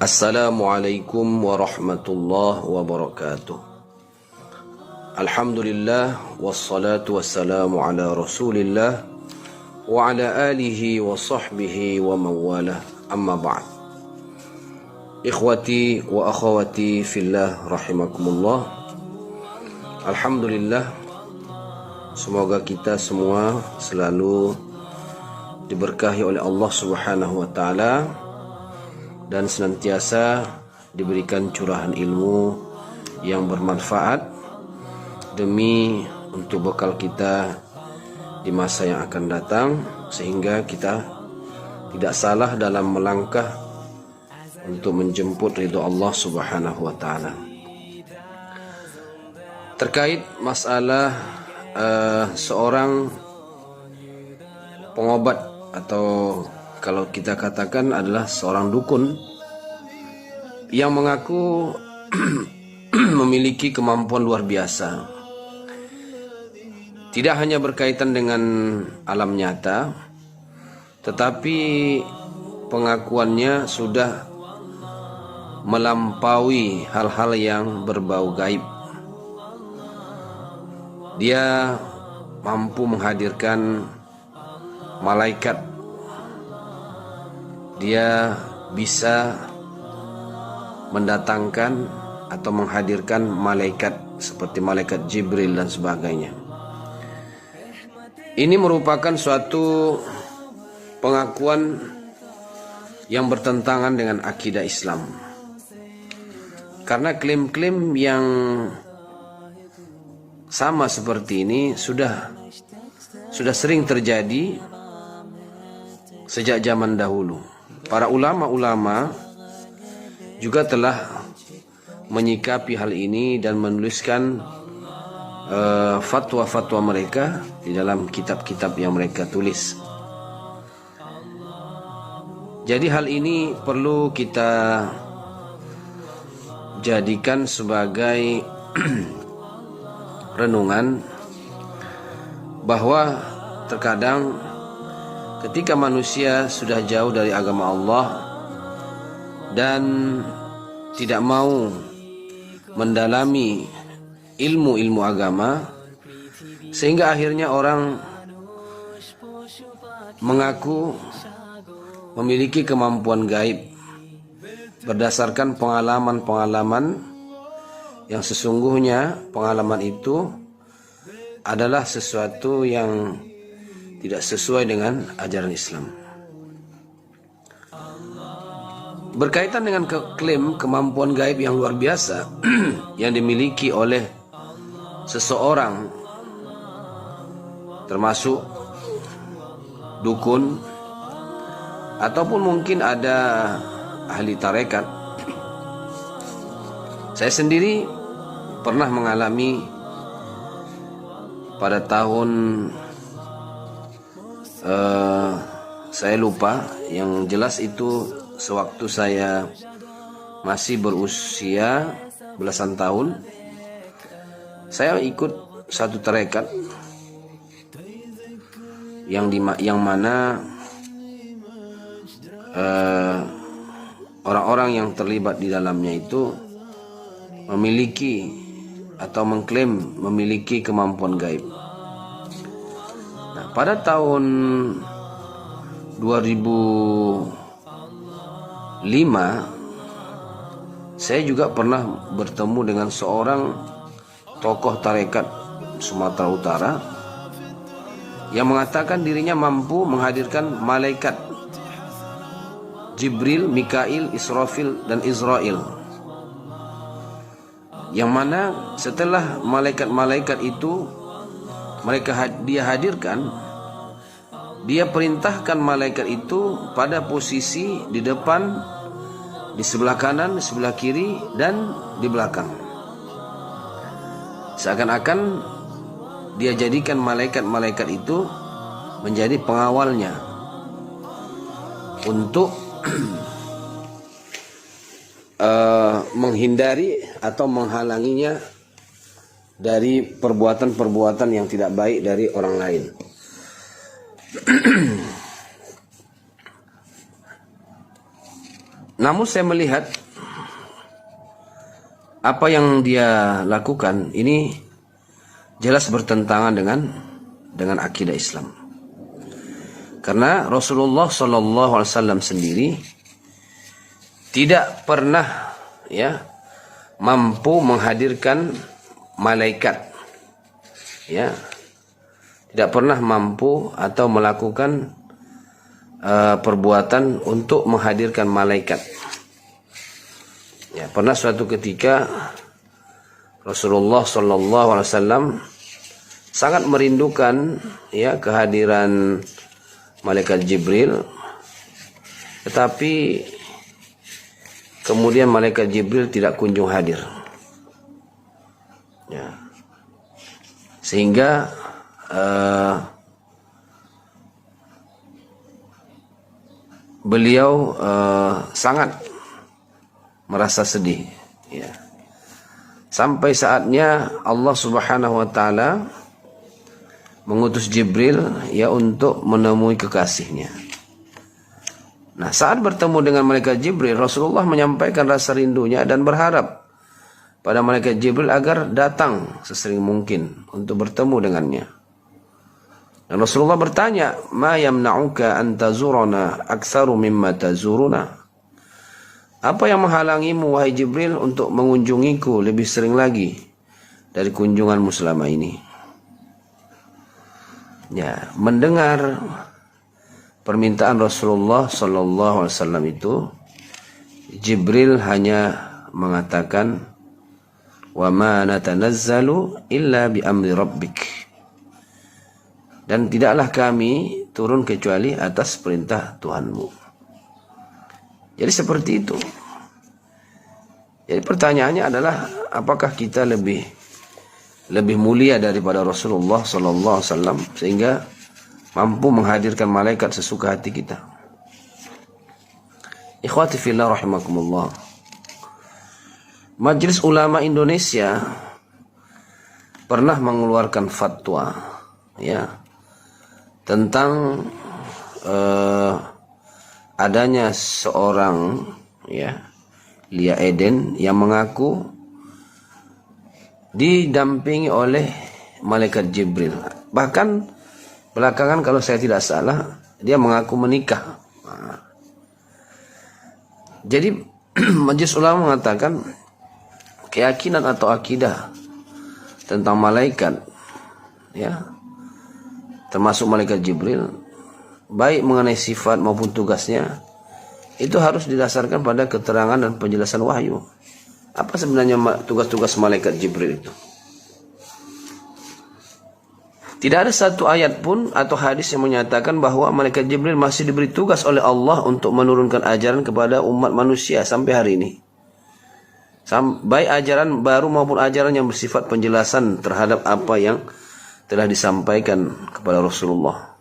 Assalamualaikum warahmatullahi wabarakatuh. Alhamdulillah wassalatu wassalamu ala Rasulillah wa ala alihi wa sahbihi wa mawalah. Amma ba'd. Ikhwati wa akhwati fillah rahimakumullah. Alhamdulillah, semoga kita semua selalu diberkahi oleh Allah Subhanahu wa taala dan senantiasa diberikan curahan ilmu yang bermanfaat demi untuk bekal kita di masa yang akan datang, sehingga kita tidak salah dalam melangkah untuk menjemput ridho Allah Subhanahu wa taala. Terkait masalah seorang pengobat, atau kalau kita katakan adalah seorang dukun yang mengaku memiliki kemampuan luar biasa. Tidak hanya berkaitan dengan alam nyata, tetapi pengakuannya sudah melampaui hal-hal yang berbau gaib. Dia mampu menghadirkan malaikat. Dia bisa mendatangkan atau menghadirkan malaikat seperti malaikat Jibril dan sebagainya. Ini merupakan suatu pengakuan yang bertentangan dengan akidah Islam. Karena klaim-klaim yang sama seperti ini sudah sering terjadi sejak zaman dahulu. Para ulama-ulama juga telah menyikapi hal ini dan menuliskan fatwa-fatwa mereka di dalam kitab-kitab yang mereka tulis. Jadi hal ini perlu kita jadikan sebagai renungan, bahwa terkadang ketika manusia sudah jauh dari agama Allah dan tidak mau mendalami ilmu-ilmu agama, sehingga akhirnya orang mengaku memiliki kemampuan gaib berdasarkan pengalaman-pengalaman yang sesungguhnya pengalaman itu adalah sesuatu yang tidak sesuai dengan ajaran Islam. Berkaitan dengan klaim kemampuan gaib yang luar biasa yang dimiliki oleh seseorang, termasuk dukun ataupun mungkin ada ahli tarekat. Saya sendiri pernah mengalami pada tahun saya lupa, yang jelas itu sewaktu saya masih berusia belasan tahun, saya ikut satu tarekat yang mana orang-orang yang terlibat di dalamnya itu memiliki atau mengklaim memiliki kemampuan gaib. Nah, pada tahun 2005 saya juga pernah bertemu dengan seorang tokoh tarekat Sumatera Utara yang mengatakan dirinya mampu menghadirkan malaikat Jibril, Mikail, Israfil, dan Israel, yang mana setelah malaikat-malaikat itu dia hadirkan, dia perintahkan malaikat itu pada posisi di depan, di sebelah kanan, di sebelah kiri, dan di belakang. Seakan-akan dia jadikan malaikat-malaikat itu menjadi pengawalnya untuk menghindari atau menghalanginya dari perbuatan-perbuatan yang tidak baik dari orang lain. Namun saya melihat apa yang dia lakukan ini jelas bertentangan dengan akidah Islam. Karena Rasulullah SAW sendiri tidak pernah mampu menghadirkan malaikat, tidak pernah mampu atau melakukan perbuatan untuk menghadirkan malaikat. Pernah suatu ketika Rasulullah SAW sangat merindukan kehadiran malaikat Jibril, tetapi kemudian malaikat Jibril tidak kunjung hadir. Sehingga beliau sangat merasa sedih. Sampai saatnya Allah Subhanahu wa taala mengutus Jibril untuk menemui kekasihnya. Nah, saat bertemu dengan malaikat Jibril, Rasulullah menyampaikan rasa rindunya dan berharap pada malaikat Jibril agar datang sesering mungkin untuk bertemu dengannya. Dan Rasulullah bertanya, "Ma yamna'uka an tazurana aktsaru mimma tazuruna?" Apa yang menghalangimu wahai Jibril untuk mengunjungiku lebih sering lagi dari kunjunganmu selama ini? Mendengar permintaan Rasulullah SAW itu, Jibril hanya mengatakan, "Wa ma natanazzalu illa bi amri rabbik." Dan tidaklah kami turun kecuali atas perintah Tuhanmu. Jadi seperti itu. Jadi pertanyaannya adalah, apakah kita lebih mulia daripada Rasulullah SAW sehingga mampu menghadirkan malaikat sesuka hati kita? Ikhwati fillah rahimakumullah. Majelis Ulama Indonesia pernah mengeluarkan fatwa tentang adanya seorang Lia Eden yang mengaku didampingi oleh malaikat Jibril. Bahkan belakangan kalau saya tidak salah dia mengaku menikah. Jadi Majelis Ulama mengatakan keyakinan atau akidah tentang malaikat termasuk malaikat Jibril, baik mengenai sifat maupun tugasnya, itu harus didasarkan pada keterangan dan penjelasan wahyu. Apa sebenarnya tugas-tugas malaikat Jibril itu? Tidak ada satu ayat pun atau hadis yang menyatakan bahwa malaikat Jibril masih diberi tugas oleh Allah untuk menurunkan ajaran kepada umat manusia sampai hari ini. Baik ajaran baru maupun ajaran yang bersifat penjelasan terhadap apa yang telah disampaikan kepada Rasulullah.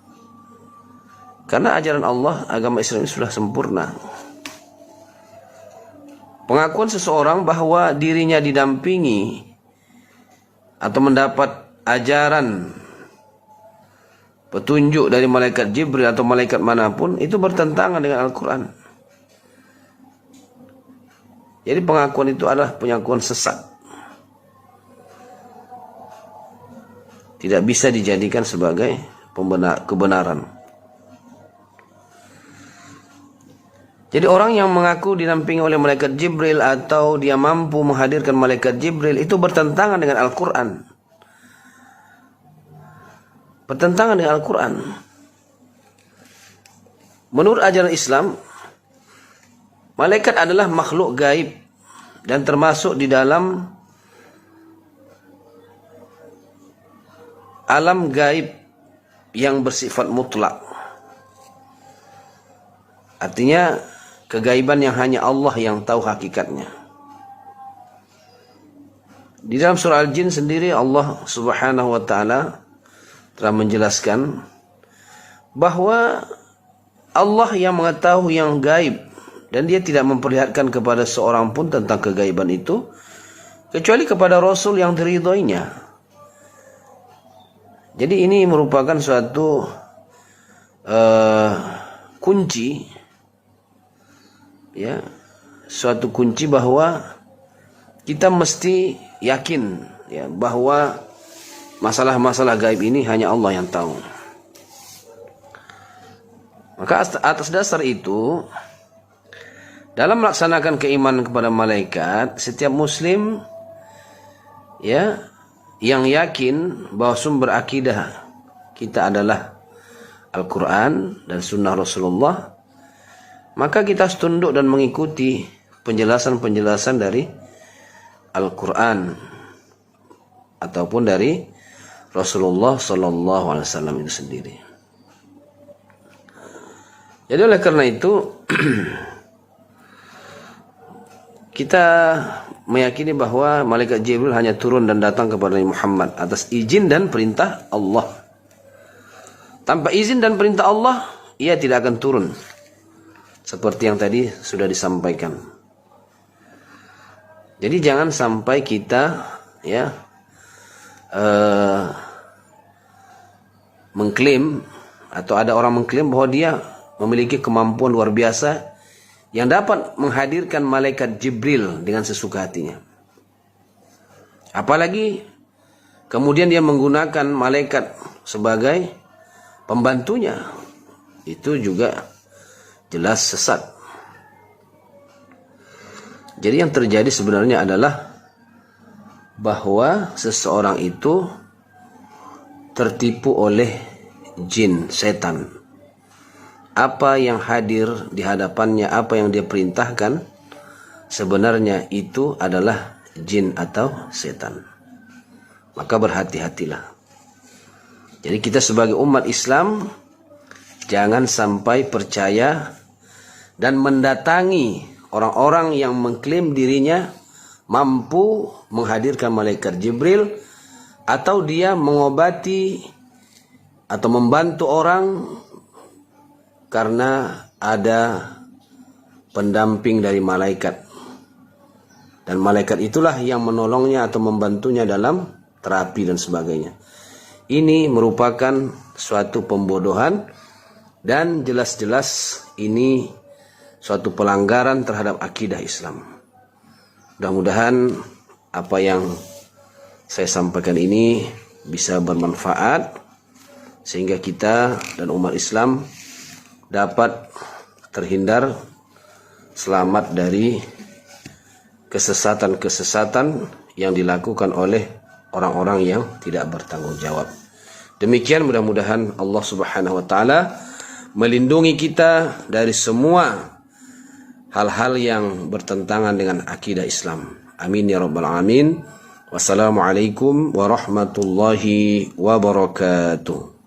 Karena ajaran Allah, agama Islam sudah sempurna. Pengakuan seseorang bahwa dirinya didampingi atau mendapat ajaran petunjuk dari malaikat Jibril atau malaikat manapun, itu bertentangan dengan Al-Quran. Jadi pengakuan itu adalah pengakuan sesat. Tidak bisa dijadikan sebagai kebenaran. Jadi orang yang mengaku didampingi oleh malaikat Jibril atau dia mampu menghadirkan malaikat Jibril itu bertentangan dengan Al-Quran. Bertentangan dengan Al-Quran. Menurut ajaran Islam, malaikat adalah makhluk gaib dan termasuk di dalam alam gaib yang bersifat mutlak. Artinya kegaiban yang hanya Allah yang tahu hakikatnya. Di dalam surah Al-Jin sendiri Allah Subhanahu wa taala telah menjelaskan bahwa Allah yang mengetahui yang gaib dan dia tidak memperlihatkan kepada seorang pun tentang kegaiban itu kecuali kepada Rasul yang diridhoinya. Jadi ini merupakan suatu kunci suatu kunci bahwa kita mesti yakin ya bahwa masalah-masalah gaib ini hanya Allah yang tahu. Maka atas dasar itu, dalam melaksanakan keimanan kepada malaikat, setiap muslim ya yang yakin bahwa sumber akidah kita adalah Al-Quran dan Sunnah Rasulullah, maka kita harus tunduk dan mengikuti penjelasan-penjelasan dari Al-Quran ataupun dari Rasulullah Sallallahu Alaihi Wasallam itu sendiri. Jadi oleh karena itu kita meyakini bahwa malaikat Jibril hanya turun dan datang kepada Nabi Muhammad atas izin dan perintah Allah. Tanpa izin dan perintah Allah, ia tidak akan turun. Seperti yang tadi sudah disampaikan. Jadi jangan sampai kita ya mengklaim atau ada orang mengklaim bahwa dia memiliki kemampuan luar biasa yang dapat menghadirkan malaikat Jibril dengan sesuka hatinya. Apalagi kemudian dia menggunakan malaikat sebagai pembantunya, itu juga jelas sesat. Jadi yang terjadi sebenarnya adalah bahwa seseorang itu tertipu oleh jin, setan. Apa yang hadir di hadapannya, apa yang dia perintahkan, sebenarnya itu adalah jin atau setan. Maka berhati-hatilah. Jadi kita sebagai umat Islam jangan sampai percaya dan mendatangi orang-orang yang mengklaim dirinya mampu menghadirkan malaikat Jibril, atau dia mengobati atau membantu orang karena ada pendamping dari malaikat. Dan malaikat itulah yang menolongnya atau membantunya dalam terapi dan sebagainya. Ini merupakan suatu pembodohan dan jelas-jelas ini suatu pelanggaran terhadap akidah Islam. Mudah-mudahan apa yang saya sampaikan ini bisa bermanfaat sehingga kita dan umat Islam dapat terhindar selamat dari kesesatan-kesesatan yang dilakukan oleh orang-orang yang tidak bertanggung jawab. Demikian, mudah-mudahan Allah Subhanahu wa taala melindungi kita dari semua hal-hal yang bertentangan dengan akidah Islam. Amin ya rabbal alamin. Wassalamualaikum warahmatullahi wabarakatuh.